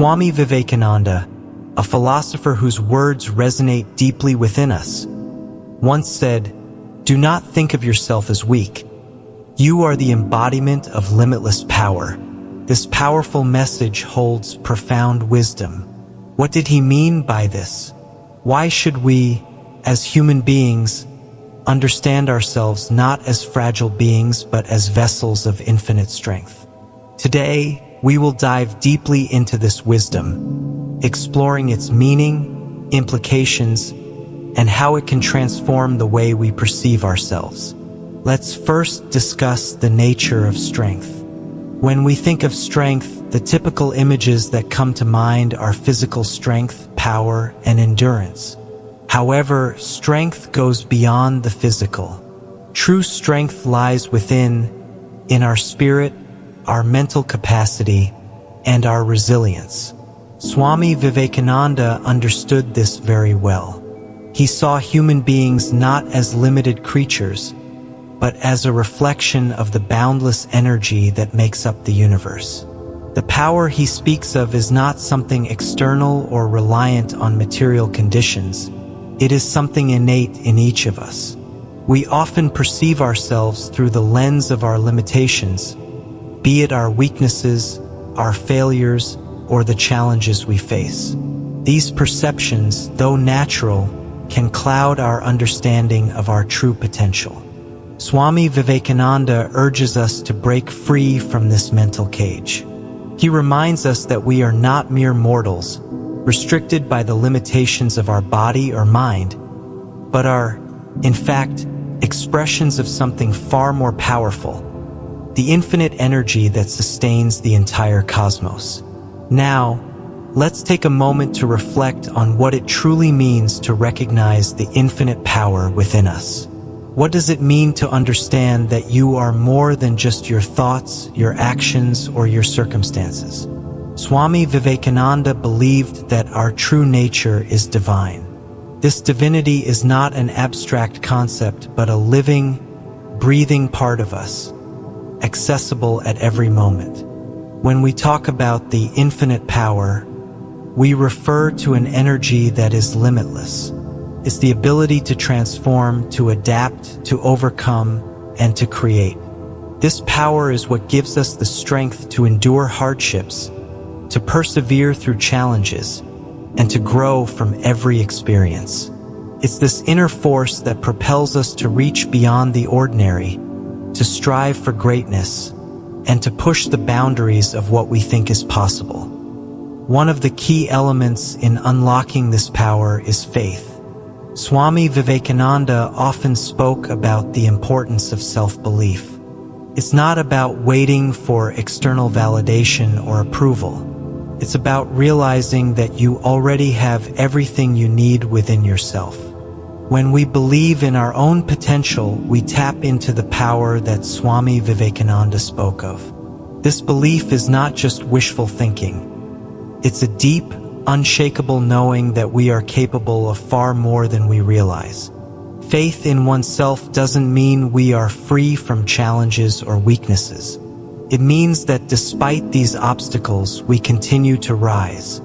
Swami Vivekananda, a philosopher whose words resonate deeply within us, once said, "Do not think of yourself as weak. You are the embodiment of limitless power." This powerful message holds profound wisdom. What did he mean by this? Why should we, as human beings, understand ourselves not as fragile beings but as vessels of infinite strength? Today, we will dive deeply into this wisdom, exploring its meaning, implications, and how it can transform the way we perceive ourselves. Let's first discuss the nature of strength. When we think of strength, the typical images that come to mind are physical strength, power, and endurance. However, strength goes beyond the physical. True strength lies within, in our spirit, our mental capacity, and our resilience. Swami Vivekananda understood this very well. He saw human beings not as limited creatures, but as a reflection of the boundless energy that makes up the universe. The power he speaks of is not something external or reliant on material conditions. It is something innate in each of us. We often perceive ourselves through the lens of our limitations, be it our weaknesses, our failures, or the challenges we face. These perceptions, though natural, can cloud our understanding of our true potential. Swami Vivekananda urges us to break free from this mental cage. He reminds us that we are not mere mortals, restricted by the limitations of our body or mind, but are, in fact, expressions of something far more powerful, the infinite energy that sustains the entire cosmos. Now, let's take a moment to reflect on what it truly means to recognize the infinite power within us. What does it mean to understand that you are more than just your thoughts, your actions, or your circumstances? Swami Vivekananda believed that our true nature is divine. This divinity is not an abstract concept, but a living, breathing part of us, accessible at every moment. When we talk about the infinite power, we refer to an energy that is limitless. It's the ability to transform, to adapt, to overcome, and to create. This power is what gives us the strength to endure hardships, to persevere through challenges, and to grow from every experience. It's this inner force that propels us to reach beyond the ordinary, to strive for greatness, and to push the boundaries of what we think is possible. One of the key elements in unlocking this power is faith. Swami Vivekananda often spoke about the importance of self-belief. It's not about waiting for external validation or approval. It's about realizing that you already have everything you need within yourself. When we believe in our own potential, we tap into the power that Swami Vivekananda spoke of. This belief is not just wishful thinking. It's a deep, unshakable knowing that we are capable of far more than we realize. Faith in oneself doesn't mean we are free from challenges or weaknesses. It means that despite these obstacles, we continue to rise.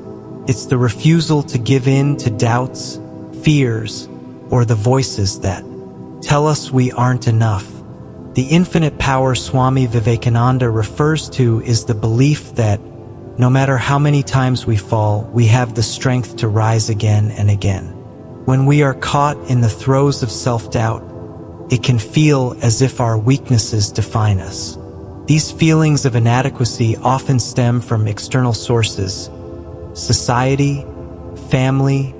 It's the refusal to give in to doubts, fears, or the voices that tell us we aren't enough. The infinite power Swami Vivekananda refers to is the belief that no matter how many times we fall, we have the strength to rise again and again. When we are caught in the throes of self-doubt, it can feel as if our weaknesses define us. These feelings of inadequacy often stem from external sources, society, family,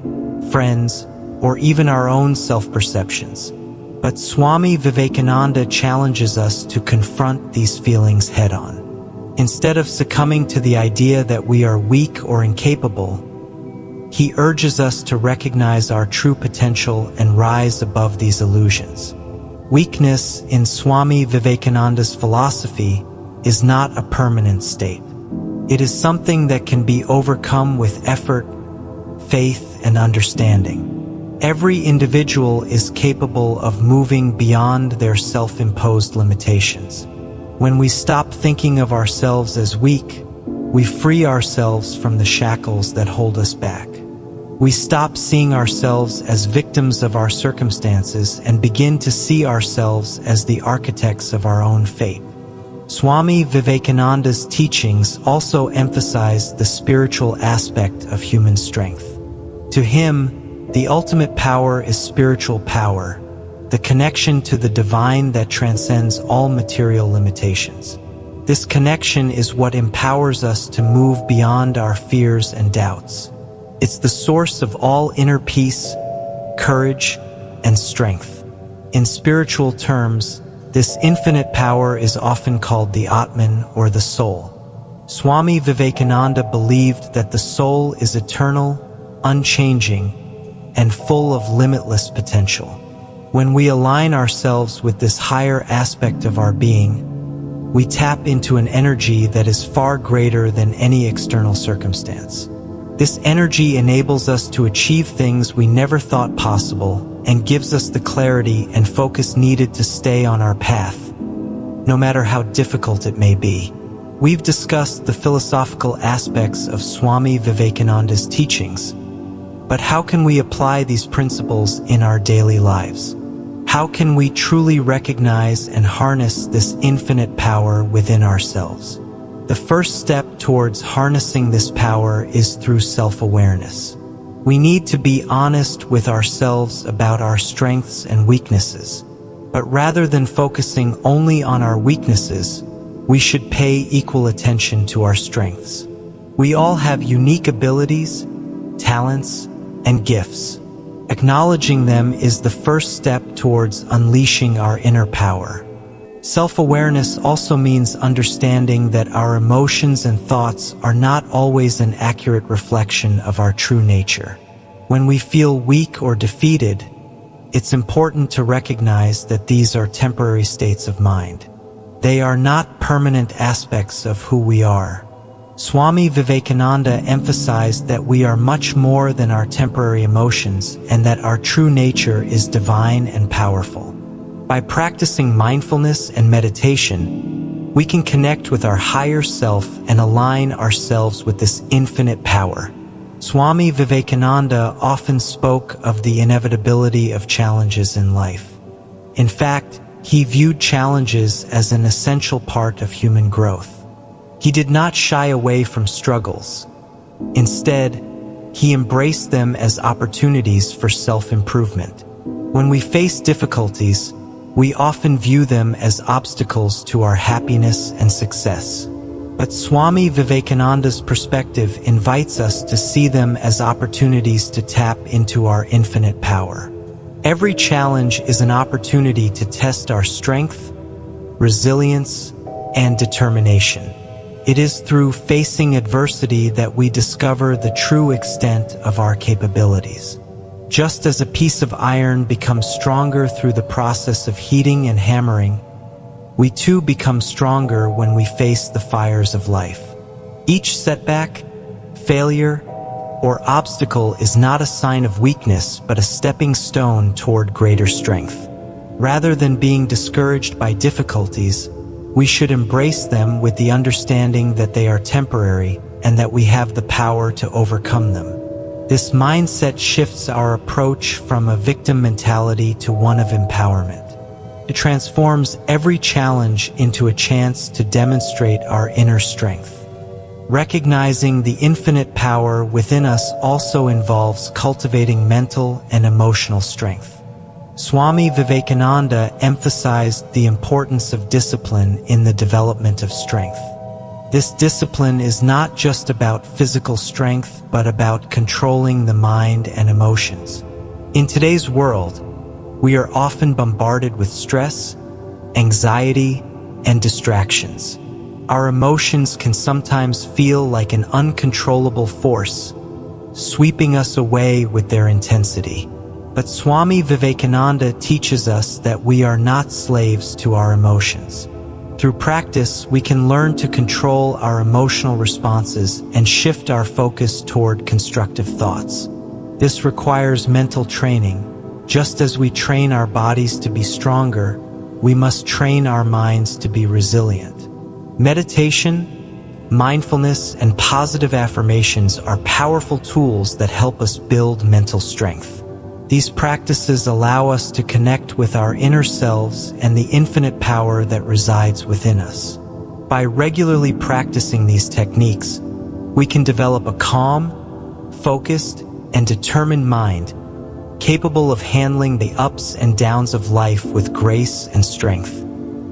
friends, or even our own self-perceptions. But Swami Vivekananda challenges us to confront these feelings head-on. Instead of succumbing to the idea that we are weak or incapable, he urges us to recognize our true potential and rise above these illusions. Weakness, in Swami Vivekananda's philosophy, is not a permanent state. It is something that can be overcome with effort, faith, and understanding. Every individual is capable of moving beyond their self-imposed limitations. When we stop thinking of ourselves as weak, we free ourselves from the shackles that hold us back. We stop seeing ourselves as victims of our circumstances and begin to see ourselves as the architects of our own fate. Swami Vivekananda's teachings also emphasize the spiritual aspect of human strength. To him, the ultimate power is spiritual power, the connection to the divine that transcends all material limitations. This connection is what empowers us to move beyond our fears and doubts. It's the source of all inner peace, courage, and strength. In spiritual terms, this infinite power is often called the Atman, or the soul. Swami Vivekananda believed that the soul is eternal, unchanging, and full of limitless potential. When we align ourselves with this higher aspect of our being, we tap into an energy that is far greater than any external circumstance. This energy enables us to achieve things we never thought possible and gives us the clarity and focus needed to stay on our path, no matter how difficult it may be. We've discussed the philosophical aspects of Swami Vivekananda's teachings, but how can we apply these principles in our daily lives? How can we truly recognize and harness this infinite power within ourselves? The first step towards harnessing this power is through self-awareness. We need to be honest with ourselves about our strengths and weaknesses. But rather than focusing only on our weaknesses, we should pay equal attention to our strengths. We all have unique abilities, talents, and gifts. Acknowledging them is the first step towards unleashing our inner power. Self-awareness also means understanding that our emotions and thoughts are not always an accurate reflection of our true nature. When we feel weak or defeated, it's important to recognize that these are temporary states of mind. They are not permanent aspects of who we are. Swami Vivekananda emphasized that we are much more than our temporary emotions and that our true nature is divine and powerful. By practicing mindfulness and meditation, we can connect with our higher self and align ourselves with this infinite power. Swami Vivekananda often spoke of the inevitability of challenges in life. In fact, he viewed challenges as an essential part of human growth. He did not shy away from struggles. Instead, he embraced them as opportunities for self-improvement. When we face difficulties, we often view them as obstacles to our happiness and success. But Swami Vivekananda's perspective invites us to see them as opportunities to tap into our infinite power. Every challenge is an opportunity to test our strength, resilience, and determination. It is through facing adversity that we discover the true extent of our capabilities. Just as a piece of iron becomes stronger through the process of heating and hammering, we too become stronger when we face the fires of life. Each setback, failure, or obstacle is not a sign of weakness but a stepping stone toward greater strength. Rather than being discouraged by difficulties, we should embrace them with the understanding that they are temporary and that we have the power to overcome them. This mindset shifts our approach from a victim mentality to one of empowerment. It transforms every challenge into a chance to demonstrate our inner strength. Recognizing the infinite power within us also involves cultivating mental and emotional strength. Swami Vivekananda emphasized the importance of discipline in the development of strength. This discipline is not just about physical strength, but about controlling the mind and emotions. In today's world, we are often bombarded with stress, anxiety, and distractions. Our emotions can sometimes feel like an uncontrollable force, sweeping us away with their intensity. But Swami Vivekananda teaches us that we are not slaves to our emotions. Through practice, we can learn to control our emotional responses and shift our focus toward constructive thoughts. This requires mental training. Just as we train our bodies to be stronger, we must train our minds to be resilient. Meditation, mindfulness, and positive affirmations are powerful tools that help us build mental strength. These practices allow us to connect with our inner selves and the infinite power that resides within us. By regularly practicing these techniques, we can develop a calm, focused, and determined mind, capable of handling the ups and downs of life with grace and strength.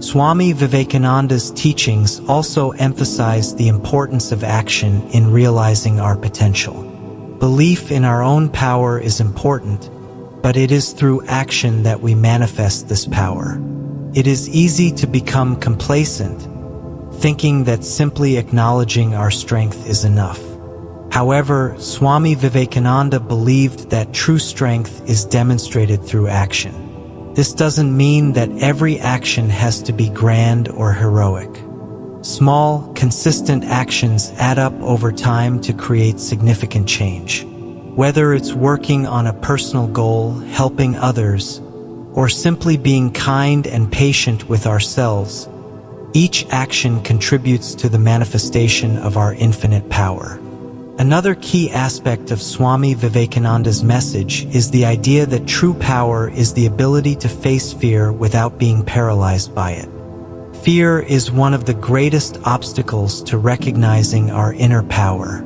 Swami Vivekananda's teachings also emphasize the importance of action in realizing our potential. Belief in our own power is important, but it is through action that we manifest this power. It is easy to become complacent, thinking that simply acknowledging our strength is enough. However, Swami Vivekananda believed that true strength is demonstrated through action. This doesn't mean that every action has to be grand or heroic. Small, consistent actions add up over time to create significant change. Whether it's working on a personal goal, helping others, or simply being kind and patient with ourselves, each action contributes to the manifestation of our infinite power. Another key aspect of Swami Vivekananda's message is the idea that true power is the ability to face fear without being paralyzed by it. Fear is one of the greatest obstacles to recognizing our inner power.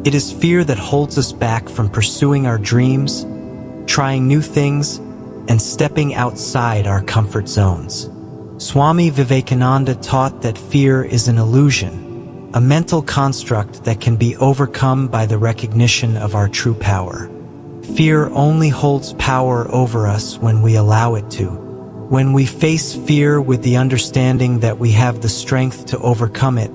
It is fear that holds us back from pursuing our dreams, trying new things, and stepping outside our comfort zones. Swami Vivekananda taught that fear is an illusion, a mental construct that can be overcome by the recognition of our true power. Fear only holds power over us when we allow it to. When we face fear with the understanding that we have the strength to overcome it,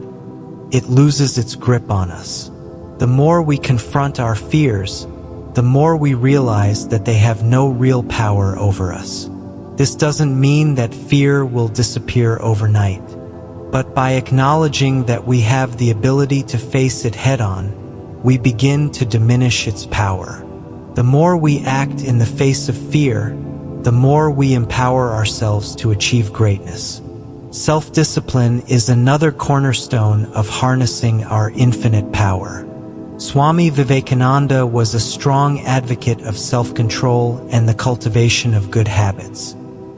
it loses its grip on us. The more we confront our fears, the more we realize that they have no real power over us. This doesn't mean that fear will disappear overnight, but by acknowledging that we have the ability to face it head-on, we begin to diminish its power. The more we act in the face of fear, the more we empower ourselves to achieve greatness. Self-discipline is another cornerstone of harnessing our infinite power. Swami Vivekananda was a strong advocate of self-control and the cultivation of good habits.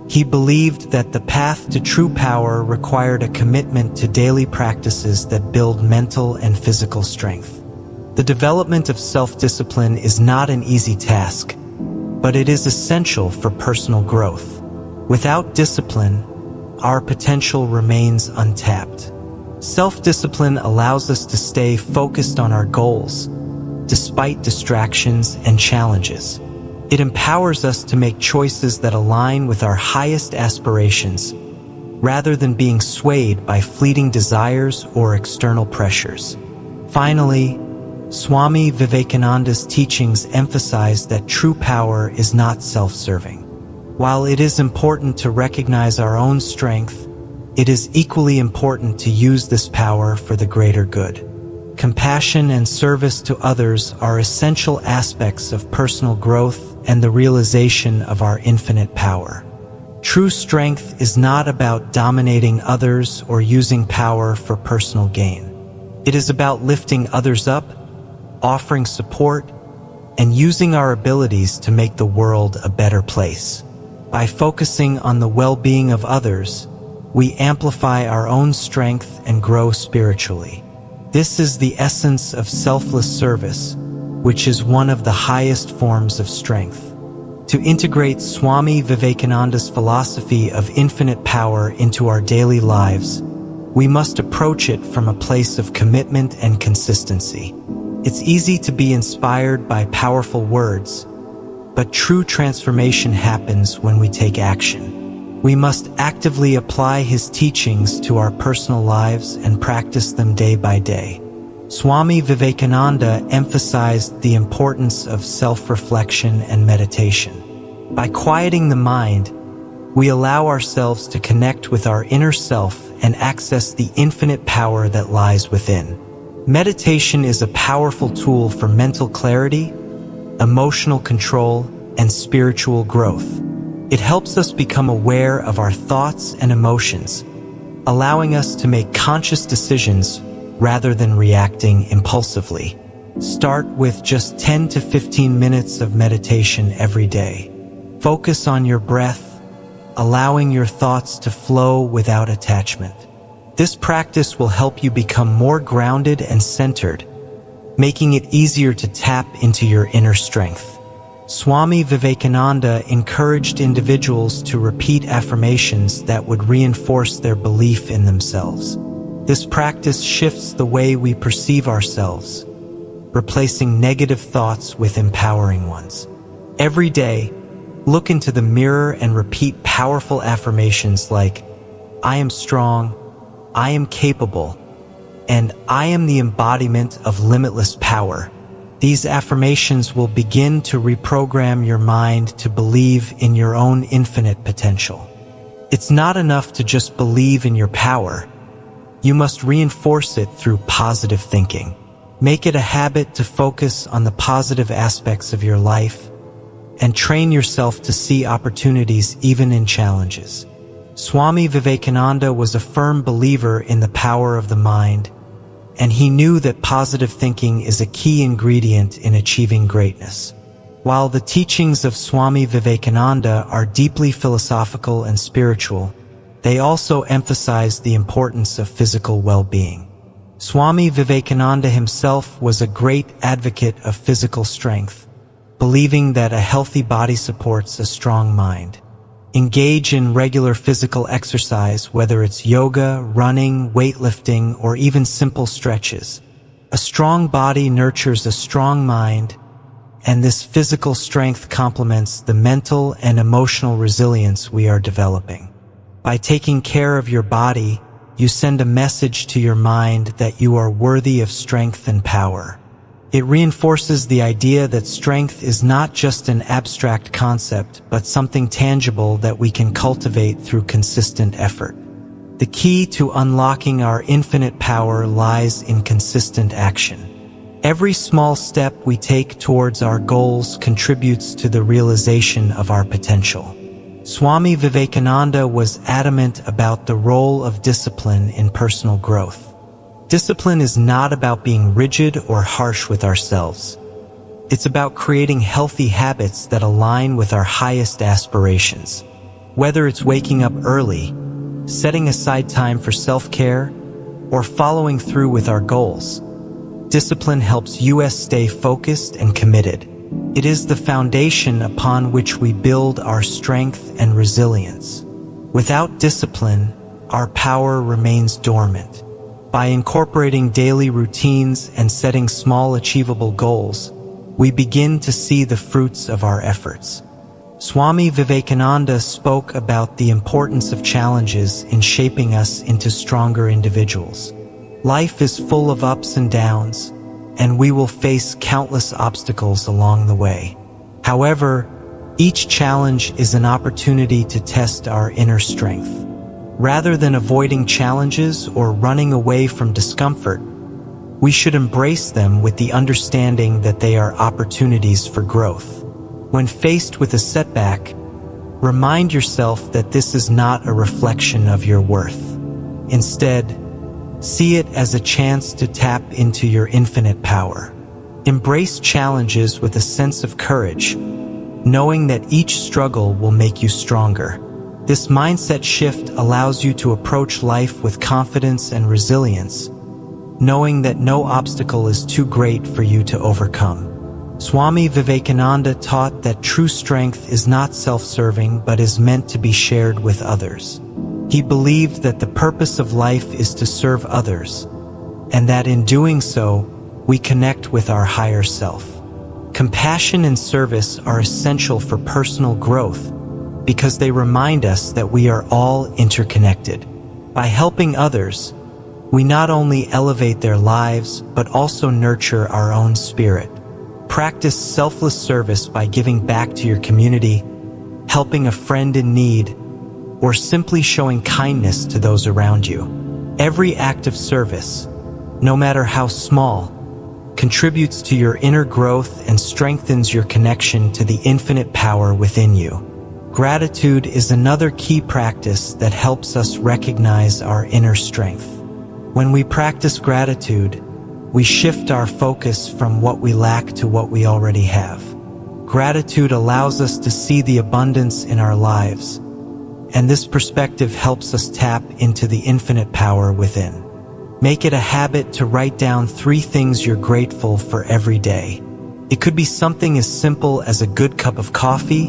He believed that the path to true power required a commitment to daily practices that build mental and physical strength. The development of self-discipline is not an easy task, but it is essential for personal growth. Without discipline, our potential remains untapped. Self-discipline allows us to stay focused on our goals, despite distractions and challenges. It empowers us to make choices that align with our highest aspirations, rather than being swayed by fleeting desires or external pressures. Finally, Swami Vivekananda's teachings emphasize that true power is not self-serving. While it is important to recognize our own strength, it is equally important to use this power for the greater good. Compassion and service to others are essential aspects of personal growth and the realization of our infinite power. True strength is not about dominating others or using power for personal gain. It is about lifting others up, offering support, and using our abilities to make the world a better place. By focusing on the well-being of others, we amplify our own strength and grow spiritually. This is the essence of selfless service, which is one of the highest forms of strength. To integrate Swami Vivekananda's philosophy of infinite power into our daily lives, we must approach it from a place of commitment and consistency. It's easy to be inspired by powerful words, but true transformation happens when we take action. We must actively apply his teachings to our personal lives and practice them day by day. Swami Vivekananda emphasized the importance of self-reflection and meditation. By quieting the mind, we allow ourselves to connect with our inner self and access the infinite power that lies within. Meditation is a powerful tool for mental clarity, emotional control, and spiritual growth. It helps us become aware of our thoughts and emotions, allowing us to make conscious decisions rather than reacting impulsively. Start with just 10 to 15 minutes of meditation every day. Focus on your breath, allowing your thoughts to flow without attachment. This practice will help you become more grounded and centered, making it easier to tap into your inner strength. Swami Vivekananda encouraged individuals to repeat affirmations that would reinforce their belief in themselves. This practice shifts the way we perceive ourselves, replacing negative thoughts with empowering ones. Every day, look into the mirror and repeat powerful affirmations like, "I am strong, I am capable, and I am the embodiment of limitless power." These affirmations will begin to reprogram your mind to believe in your own infinite potential. It's not enough to just believe in your power. You must reinforce it through positive thinking. Make it a habit to focus on the positive aspects of your life and train yourself to see opportunities even in challenges. Swami Vivekananda was a firm believer in the power of the mind, and he knew that positive thinking is a key ingredient in achieving greatness. While the teachings of Swami Vivekananda are deeply philosophical and spiritual, they also emphasize the importance of physical well-being. Swami Vivekananda himself was a great advocate of physical strength, believing that a healthy body supports a strong mind. Engage in regular physical exercise, whether it's yoga, running, weightlifting, or even simple stretches. A strong body nurtures a strong mind, and this physical strength complements the mental and emotional resilience we are developing. By taking care of your body, you send a message to your mind that you are worthy of strength and power. It reinforces the idea that strength is not just an abstract concept, but something tangible that we can cultivate through consistent effort. The key to unlocking our infinite power lies in consistent action. Every small step we take towards our goals contributes to the realization of our potential. Swami Vivekananda was adamant about the role of discipline in personal growth. Discipline is not about being rigid or harsh with ourselves. It's about creating healthy habits that align with our highest aspirations. Whether it's waking up early, setting aside time for self-care, or following through with our goals, discipline helps us stay focused and committed. It is the foundation upon which we build our strength and resilience. Without discipline, our power remains dormant. By incorporating daily routines and setting small achievable goals, we begin to see the fruits of our efforts. Swami Vivekananda spoke about the importance of challenges in shaping us into stronger individuals. Life is full of ups and downs, and we will face countless obstacles along the way. However, each challenge is an opportunity to test our inner strength. Rather than avoiding challenges or running away from discomfort, we should embrace them with the understanding that they are opportunities for growth. When faced with a setback, remind yourself that this is not a reflection of your worth. Instead, see it as a chance to tap into your infinite power. Embrace challenges with a sense of courage, knowing that each struggle will make you stronger. This mindset shift allows you to approach life with confidence and resilience, knowing that no obstacle is too great for you to overcome. Swami Vivekananda taught that true strength is not self-serving but is meant to be shared with others. He believed that the purpose of life is to serve others, and that in doing so, we connect with our higher self. Compassion and service are essential for personal growth because they remind us that we are all interconnected. By helping others, we not only elevate their lives, but also nurture our own spirit. Practice selfless service by giving back to your community, helping a friend in need, or simply showing kindness to those around you. Every act of service, no matter how small, contributes to your inner growth and strengthens your connection to the infinite power within you. Gratitude is another key practice that helps us recognize our inner strength. When we practice gratitude, we shift our focus from what we lack to what we already have. Gratitude allows us to see the abundance in our lives, and this perspective helps us tap into the infinite power within. Make it a habit to write down 3 things you're grateful for every day. It could be something as simple as a good cup of coffee,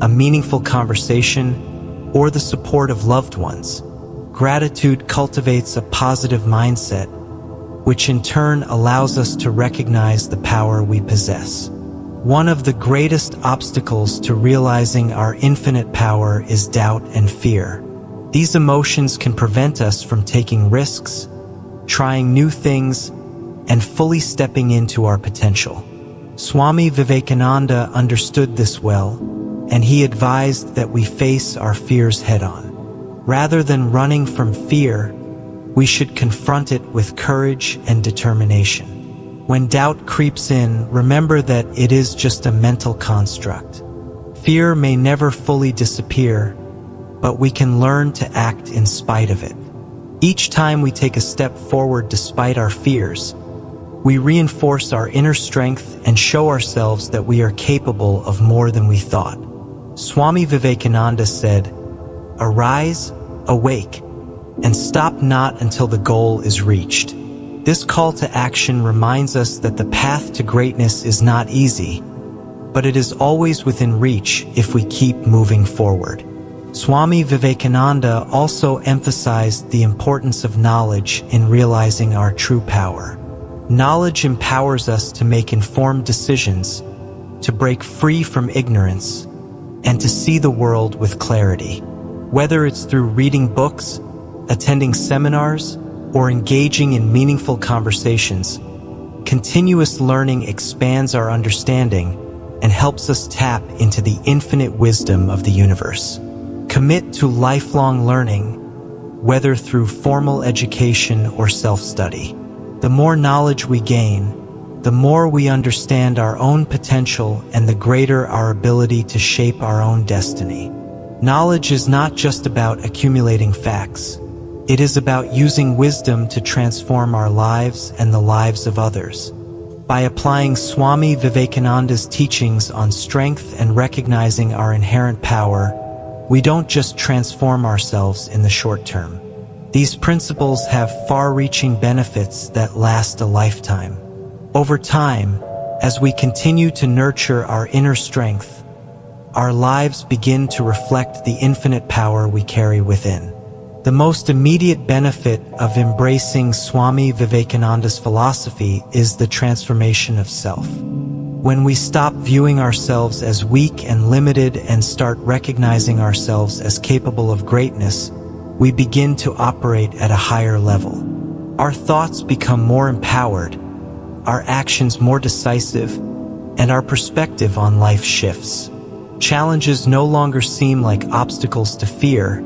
a meaningful conversation, or the support of loved ones. Gratitude cultivates a positive mindset, which in turn allows us to recognize the power we possess. One of the greatest obstacles to realizing our infinite power is doubt and fear. These emotions can prevent us from taking risks, trying new things, and fully stepping into our potential. Swami Vivekananda understood this well, and he advised that we face our fears head-on. Rather than running from fear, we should confront it with courage and determination. When doubt creeps in, remember that it is just a mental construct. Fear may never fully disappear, but we can learn to act in spite of it. Each time we take a step forward despite our fears, we reinforce our inner strength and show ourselves that we are capable of more than we thought. Swami Vivekananda said, "Arise, awake, and stop not until the goal is reached." This call to action reminds us that the path to greatness is not easy, but it is always within reach if we keep moving forward. Swami Vivekananda also emphasized the importance of knowledge in realizing our true power. Knowledge empowers us to make informed decisions, to break free from ignorance, and to see the world with clarity. Whether it's through reading books, attending seminars, or engaging in meaningful conversations, continuous learning expands our understanding and helps us tap into the infinite wisdom of the universe. Commit to lifelong learning, whether through formal education or self-study. The more knowledge we gain, the more we understand our own potential and the greater our ability to shape our own destiny. Knowledge is not just about accumulating facts. It is about using wisdom to transform our lives and the lives of others. By applying Swami Vivekananda's teachings on strength and recognizing our inherent power, we don't just transform ourselves in the short term. These principles have far-reaching benefits that last a lifetime. Over time, as we continue to nurture our inner strength, our lives begin to reflect the infinite power we carry within. The most immediate benefit of embracing Swami Vivekananda's philosophy is the transformation of self. When we stop viewing ourselves as weak and limited and start recognizing ourselves as capable of greatness, we begin to operate at a higher level. Our thoughts become more empowered, our actions more decisive, and our perspective on life shifts. Challenges no longer seem like obstacles to fear,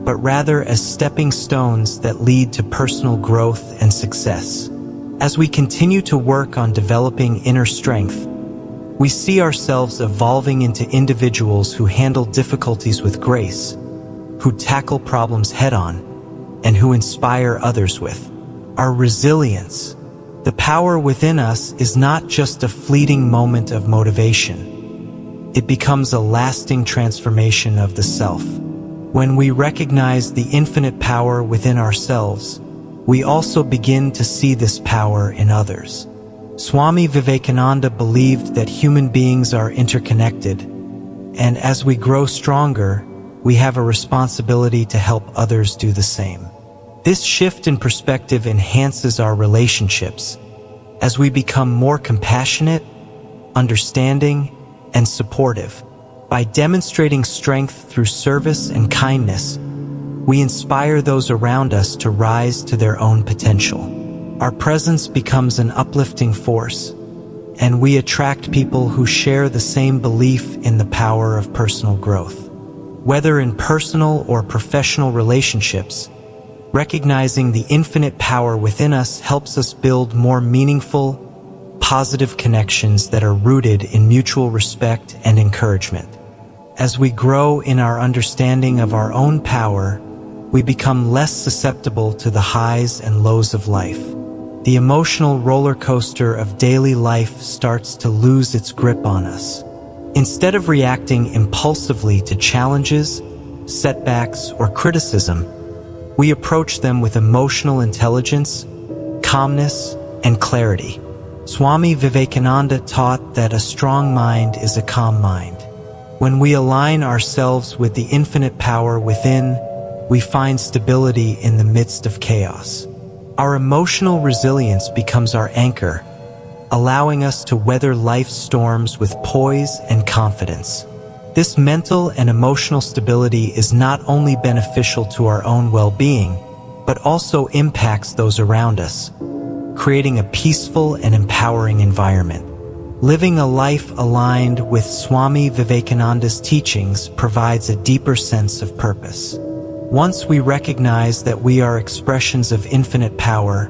but rather as stepping stones that lead to personal growth and success. As we continue to work on developing inner strength, we see ourselves evolving into individuals who handle difficulties with grace, who tackle problems head-on, and who inspire others with our resilience. The power within us is not just a fleeting moment of motivation. It becomes a lasting transformation of the self. When we recognize the infinite power within ourselves, we also begin to see this power in others. Swami Vivekananda believed that human beings are interconnected, and as we grow stronger, we have a responsibility to help others do the same. This shift in perspective enhances our relationships as we become more compassionate, understanding, and supportive. By demonstrating strength through service and kindness, we inspire those around us to rise to their own potential. Our presence becomes an uplifting force, and we attract people who share the same belief in the power of personal growth. Whether in personal or professional relationships, recognizing the infinite power within us helps us build more meaningful, positive connections that are rooted in mutual respect and encouragement. As we grow in our understanding of our own power, we become less susceptible to the highs and lows of life. The emotional roller coaster of daily life starts to lose its grip on us. Instead of reacting impulsively to challenges, setbacks, or criticism, we approach them with emotional intelligence, calmness, and clarity. Swami Vivekananda taught that a strong mind is a calm mind. When we align ourselves with the infinite power within, we find stability in the midst of chaos. Our emotional resilience becomes our anchor, allowing us to weather life's storms with poise and confidence. This mental and emotional stability is not only beneficial to our own well-being, but also impacts those around us, creating a peaceful and empowering environment. Living a life aligned with Swami Vivekananda's teachings provides a deeper sense of purpose. Once we recognize that we are expressions of infinite power,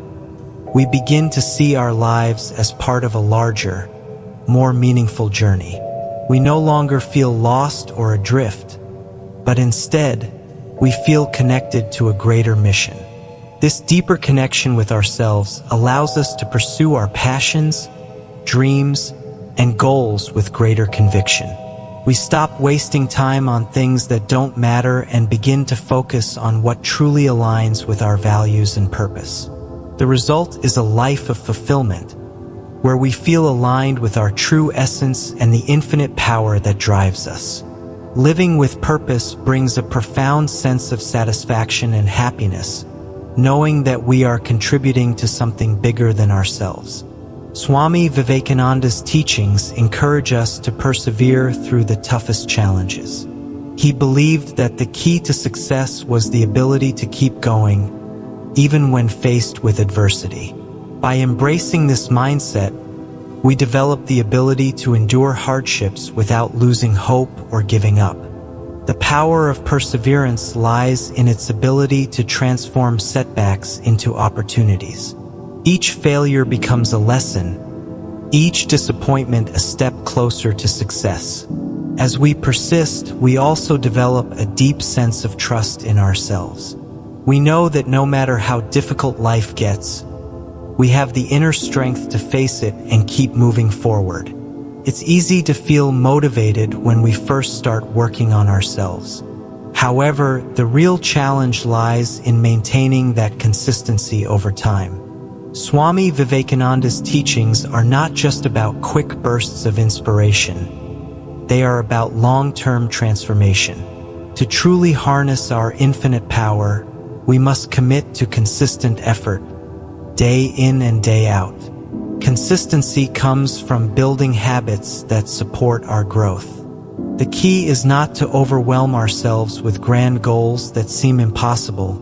we begin to see our lives as part of a larger, more meaningful journey. We no longer feel lost or adrift, but instead, we feel connected to a greater mission. This deeper connection with ourselves allows us to pursue our passions, dreams, and goals with greater conviction. We stop wasting time on things that don't matter and begin to focus on what truly aligns with our values and purpose. The result is a life of fulfillment, where we feel aligned with our true essence and the infinite power that drives us. Living with purpose brings a profound sense of satisfaction and happiness, knowing that we are contributing to something bigger than ourselves. Swami Vivekananda's teachings encourage us to persevere through the toughest challenges. He believed that the key to success was the ability to keep going, even when faced with adversity. By embracing this mindset, we develop the ability to endure hardships without losing hope or giving up. The power of perseverance lies in its ability to transform setbacks into opportunities. Each failure becomes a lesson, each disappointment a step closer to success. As we persist, we also develop a deep sense of trust in ourselves. We know that no matter how difficult life gets, we have the inner strength to face it and keep moving forward. It's easy to feel motivated when we first start working on ourselves. However, the real challenge lies in maintaining that consistency over time. Swami Vivekananda's teachings are not just about quick bursts of inspiration. They are about long-term transformation. To truly harness our infinite power, we must commit to consistent effort, day in and day out. Consistency comes from building habits that support our growth. The key is not to overwhelm ourselves with grand goals that seem impossible,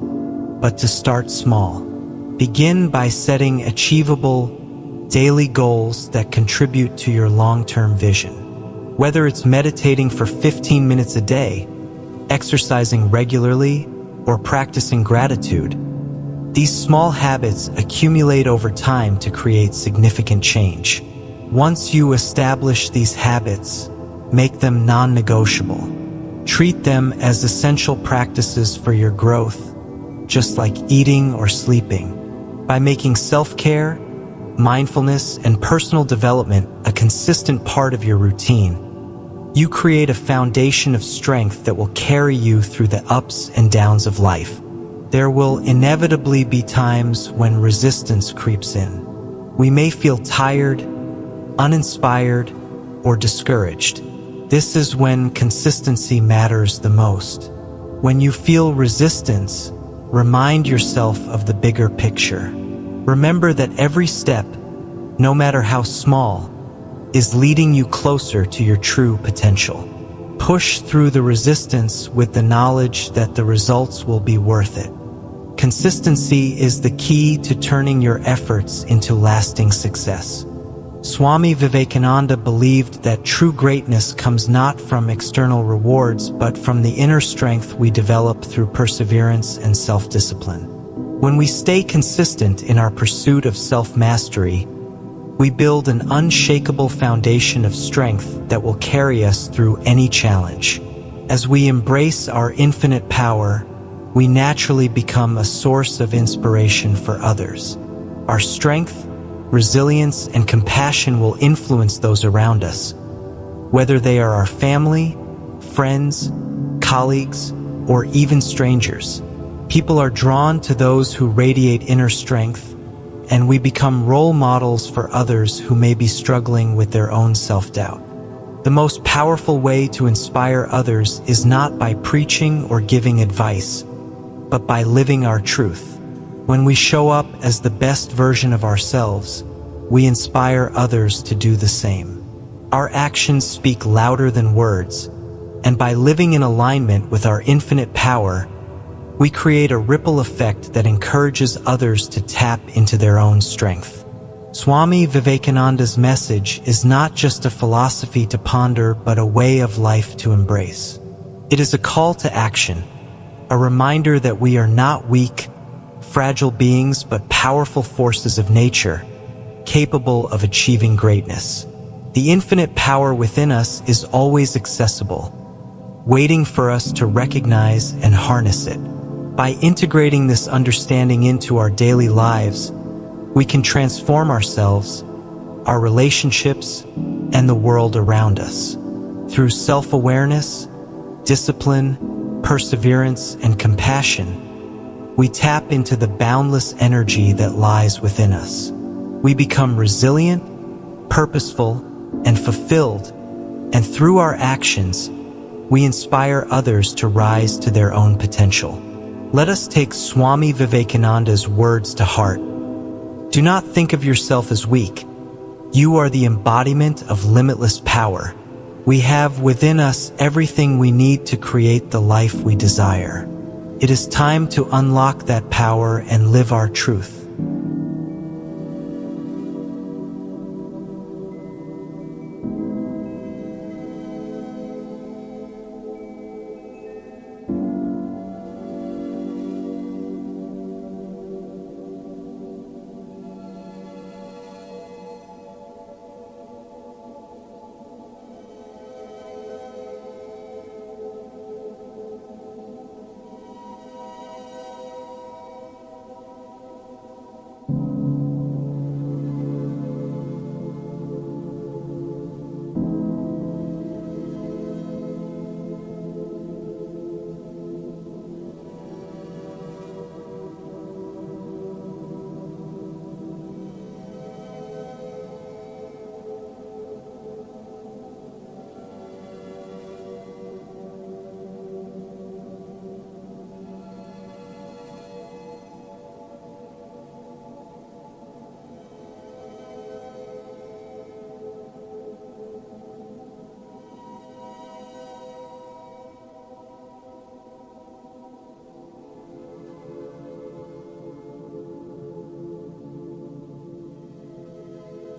but to start small. Begin by setting achievable, daily goals that contribute to your long-term vision. Whether it's meditating for 15 minutes a day, exercising regularly, or practicing gratitude, these small habits accumulate over time to create significant change. Once you establish these habits, make them non-negotiable. Treat them as essential practices for your growth, just like eating or sleeping. By making self-care, mindfulness, and personal development a consistent part of your routine, you create a foundation of strength that will carry you through the ups and downs of life. There will inevitably be times when resistance creeps in. We may feel tired, uninspired, or discouraged. This is when consistency matters the most. When you feel resistance, remind yourself of the bigger picture. Remember that every step, no matter how small, is leading you closer to your true potential. Push through the resistance with the knowledge that the results will be worth it. Consistency is the key to turning your efforts into lasting success. Swami Vivekananda believed that true greatness comes not from external rewards, but from the inner strength we develop through perseverance and self-discipline. When we stay consistent in our pursuit of self-mastery, we build an unshakable foundation of strength that will carry us through any challenge. As we embrace our infinite power, we naturally become a source of inspiration for others. Our strength, resilience, and compassion will influence those around us, whether they are our family, friends, colleagues, or even strangers. People are drawn to those who radiate inner strength, and we become role models for others who may be struggling with their own self-doubt. The most powerful way to inspire others is not by preaching or giving advice, but by living our truth. When we show up as the best version of ourselves, we inspire others to do the same. Our actions speak louder than words, and by living in alignment with our infinite power, we create a ripple effect that encourages others to tap into their own strength. Swami Vivekananda's message is not just a philosophy to ponder, but a way of life to embrace. It is a call to action, a reminder that we are not weak, fragile beings, but powerful forces of nature, capable of achieving greatness. The infinite power within us is always accessible, waiting for us to recognize and harness it. By integrating this understanding into our daily lives, we can transform ourselves, our relationships, and the world around us. Through self-awareness, discipline, perseverance, and compassion, we tap into the boundless energy that lies within us. We become resilient, purposeful, and fulfilled, and through our actions, we inspire others to rise to their own potential. Let us take Swami Vivekananda's words to heart. Do not think of yourself as weak. You are the embodiment of limitless power. We have within us everything we need to create the life we desire. It is time to unlock that power and live our truth.